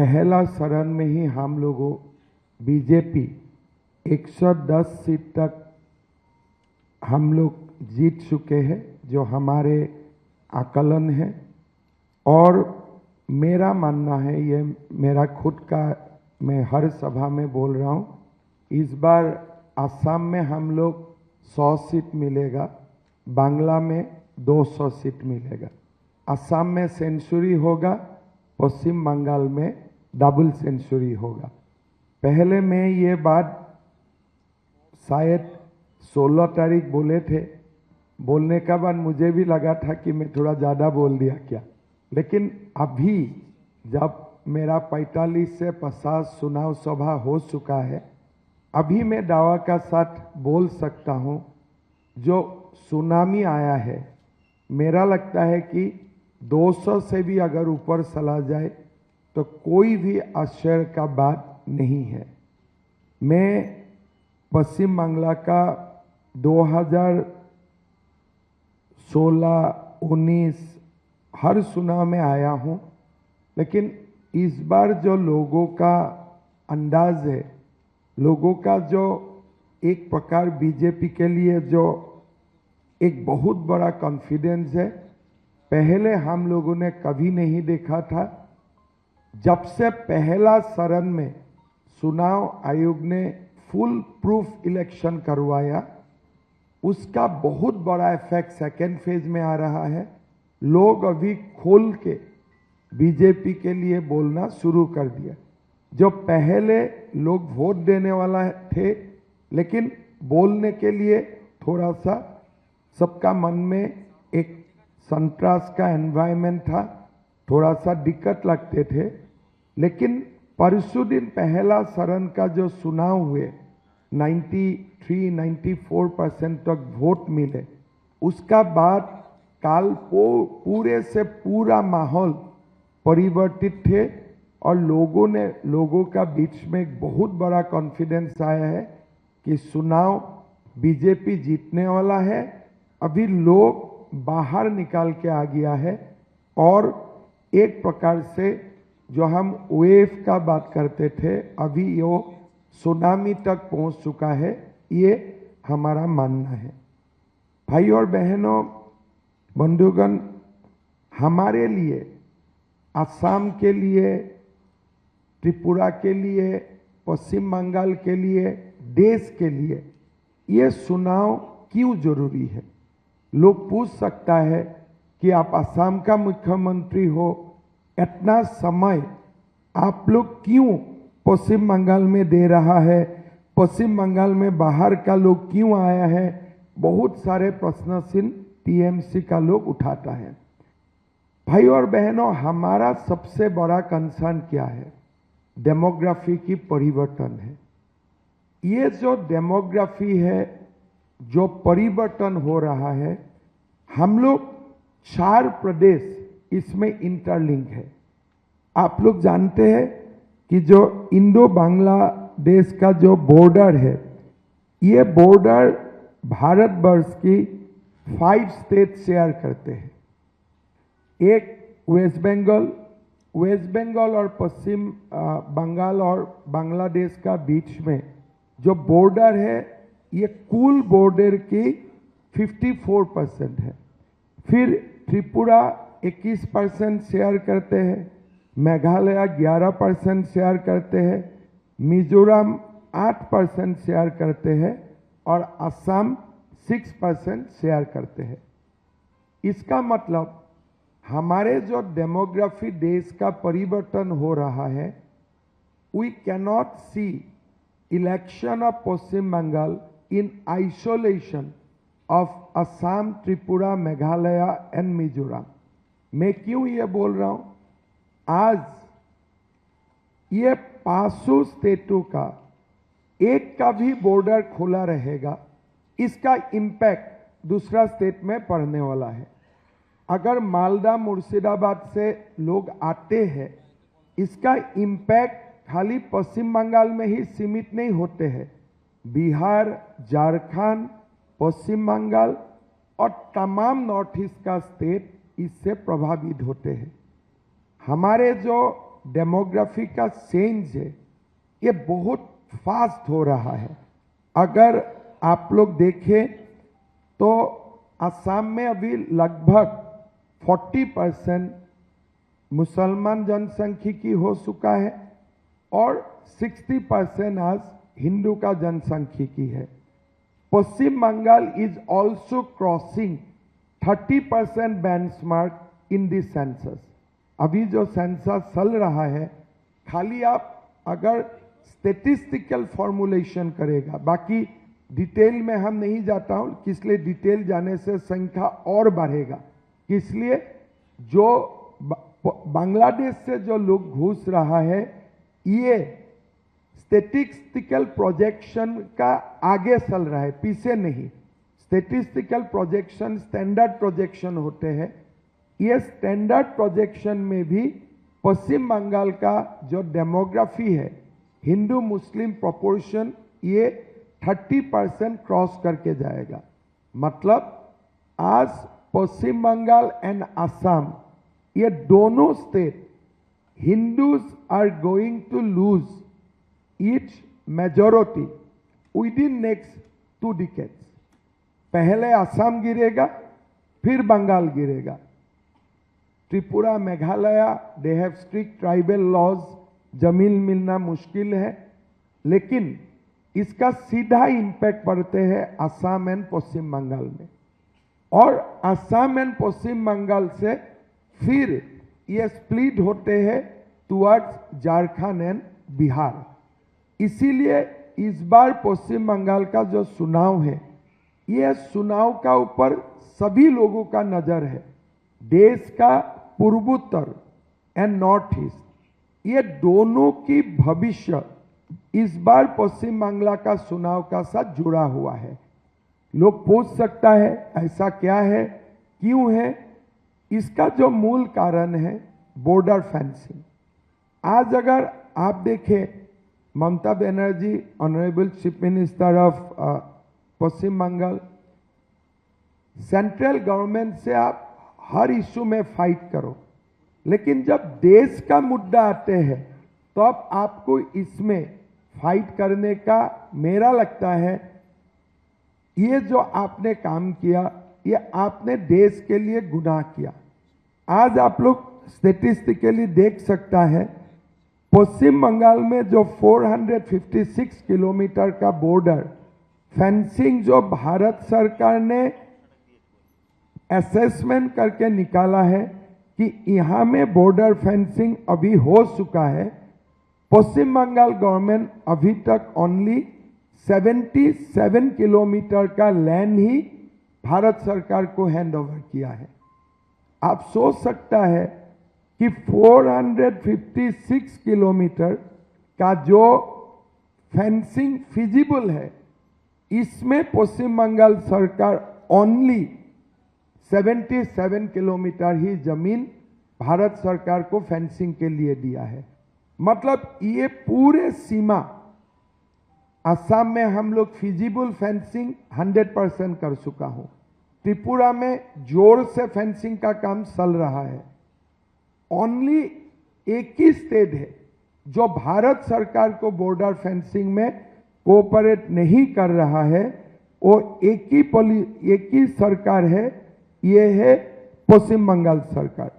पहला चरण में ही हम लोगों बीजेपी 110 सीट तक हम लोग जीत चुके हैं, जो हमारे आकलन है। और मेरा मानना है, ये मेरा खुद का, मैं हर सभा में बोल रहा हूँ, इस बार असम में हम लोग 100 सीट मिलेगा, बांग्ला में 200 सीट मिलेगा। असम में सेंचुरी होगा, पश्चिम बंगाल में डबल सेंचुरी होगा। पहले मैं ये बात शायद 16 तारीख बोले थे, बोलने का बाद मुझे भी लगा था कि मैं थोड़ा ज़्यादा बोल दिया क्या, लेकिन अभी जब मेरा 45 से 50 चुनाव सभा हो चुका है, अभी मैं दावा का साथ बोल सकता हूं, जो सुनामी आया है, मेरा लगता है कि 200 से भी अगर ऊपर चला जाए तो कोई भी आश्चर्य का बात नहीं है। मैं पश्चिम बंगाल का 2016, 19 हर चुनाव में आया हूं, लेकिन इस बार जो लोगों का अंदाज है, लोगों का जो एक प्रकार बीजेपी के लिए जो एक बहुत बड़ा कॉन्फिडेंस है, पहले हम लोगों ने कभी नहीं देखा था। जब से पहला चरण में चुनाव आयोग ने फुल प्रूफ इलेक्शन करवाया, उसका बहुत बड़ा इफेक्ट सेकेंड फेज में आ रहा है। लोग अभी खोल के बीजेपी के लिए बोलना शुरू कर दिया। जो पहले लोग वोट देने वाला थे, लेकिन बोलने के लिए थोड़ा सा सबका मन में एक संतरास का एनवायरनमेंट था, थोड़ा सा दिक्कत लगते थे। लेकिन परसों दिन पहला चरण का जो चुनाव हुए, 93-94% तक वोट मिले, उसका बाद काल पूरे से पूरा माहौल परिवर्तित थे और लोगों का बीच में एक बहुत बड़ा कॉन्फिडेंस आया है कि चुनाव बीजेपी जीतने वाला है। अभी लोग बाहर निकाल के आ गया है और एक प्रकार से जो हम वेव का बात करते थे, अभी यो सुनामी तक पहुंच चुका है, ये हमारा मानना है। भाई और बहनों, बंधुगण, हमारे लिए, असम के लिए, त्रिपुरा के लिए, पश्चिम बंगाल के लिए, देश के लिए ये चुनाव क्यों जरूरी है? लोग पूछ सकता है कि आप असम का मुख्यमंत्री हो, इतना समय आप लोग क्यों पश्चिम बंगाल में दे रहा है? पश्चिम बंगाल में बाहर का लोग क्यों आया है? बहुत सारे प्रश्न चिन्ह टीएमसी का लोग उठाता है। भाई और बहनों, हमारा सबसे बड़ा कंसर्न क्या है? डेमोग्राफी की परिवर्तन है। ये जो डेमोग्राफी है, जो परिवर्तन हो रहा है, हम लोग 4 प्रदेश इसमें इंटरलिंक है। आप लोग जानते हैं कि जो इंडो बांग्लादेश का जो बॉर्डर है, ये बॉर्डर भारतवर्ष की 5 स्टेट शेयर करते हैं। एक वेस्ट बंगाल और पश्चिम बंगाल और बांग्लादेश का बीच में जो बॉर्डर है, ये कुल बॉर्डर की 54% है। फिर त्रिपुरा 21% शेयर करते हैं, मेघालय 11% शेयर करते हैं, मिजोरम 8% शेयर करते हैं और असम 6% शेयर करते हैं। इसका मतलब हमारे जो डेमोग्राफी देश का परिवर्तन हो रहा है, we cannot see election of Paschim Bangal in isolation of Assam, Tripura, Meghalaya and Mizoram. मैं क्यों ये बोल रहा हूं? आज ये 500 स्टेटों का एक का भी बॉर्डर खुला रहेगा, इसका इम्पैक्ट दूसरा स्टेट में पड़ने वाला है। अगर मालदा, मुर्शिदाबाद से लोग आते हैं, इसका इम्पैक्ट खाली पश्चिम बंगाल में ही सीमित नहीं होते हैं। बिहार, झारखंड, पश्चिम बंगाल और तमाम नॉर्थ ईस्ट का स्टेट इससे प्रभावित होते हैं। हमारे जो डेमोग्राफी का चेंज है ये बहुत फास्ट हो रहा है। अगर आप लोग देखें तो असम में अभी लगभग 40% मुसलमान जनसंख्यिकी हो चुका है और 60% आज हिंदू का जनसंख्यिकी है। Paschim Bangal is also crossing 30% benchmark in the census. अभी जो सेंसस चल रहा है, खाली आप अगर स्टेटिस्टिकल फॉर्मुलेशन करेगा, बाकी डिटेल में हम नहीं जाता हूं, इसलिए डिटेल जाने से संख्या और बढ़ेगा। इसलिए जो बांग्लादेश से जो लोग घुस रहा है, ये स्टेटिस्टिकल प्रोजेक्शन का आगे चल रहा है, पीछे नहीं। स्टेटिस्टिकल प्रोजेक्शन स्टैंडर्ड प्रोजेक्शन होते हैं। ये स्टैंडर्ड प्रोजेक्शन में भी पश्चिम बंगाल का जो डेमोग्राफी है, हिंदू मुस्लिम प्रोपोर्शन, ये 30% क्रॉस करके जाएगा। मतलब आज पश्चिम बंगाल एंड असम, ये दोनों state Hindus are going to lose each majority within next 2 decades. पहले असम गिरेगा, फिर बंगाल गिरेगा। Tripura, Meghalaya, they have strict tribal laws, जमीन मिलना मुश्किल है, लेकिन इसका सीधा इंपैक्ट पड़ते हैं असम एंड पश्चिम बंगाल में। और असम एंड पश्चिम बंगाल से फिर ये स्प्लिट होते हैं टुवर्ड्स झारखंड एंड बिहार। इसीलिए इस बार पश्चिम बंगाल का जो चुनाव है, ये चुनाव का ऊपर सभी लोगों का नजर है। देश का पूर्वोत्तर एंड नॉर्थ ईस्ट, ये दोनों की भविष्य इस बार पश्चिम बंगाल का चुनाव का साथ जुड़ा हुआ है। लोग पूछ सकता है ऐसा क्या है, क्यों है? इसका जो मूल कारण है बॉर्डर फेंसिंग। आज अगर आप देखें, Mamata Banerjee, honourable chief minister of Paschim Bangal, central government से आप हर इश्यू में फाइट करो, लेकिन जब देश का मुद्दा आते हैं तो अब आपको इसमें फाइट करने का, मेरा लगता है ये जो आपने काम किया, ये आपने देश के लिए गुनाह किया। आज आप लोग स्टेटिस्टिकली देख सकता है, पश्चिम बंगाल में जो 456 किलोमीटर का बॉर्डर फेंसिंग जो भारत सरकार ने असेसमेंट करके निकाला है कि यहां में बॉर्डर फेंसिंग अभी हो चुका है, पश्चिम बंगाल गवर्नमेंट अभी तक ओनली 77 किलोमीटर का लैंड ही भारत सरकार को हैंड ओवर किया है। आप सोच सकता है कि 456 किलोमीटर का जो फेंसिंग फिजिबल है, इसमें पश्चिम बंगाल सरकार ओनली 77 किलोमीटर ही जमीन भारत सरकार को फेंसिंग के लिए दिया है। मतलब ये पूरे सीमा असम में हम लोग फिजिबल फेंसिंग 100% कर चुका हूं। त्रिपुरा में जोर से फेंसिंग का काम चल रहा है। ओनली एक ही स्टेट है जो भारत सरकार को बॉर्डर फेंसिंग में कोऑपरेट नहीं कर रहा है, वो एक ही सरकार है, ये है पश्चिम बंगाल सरकार।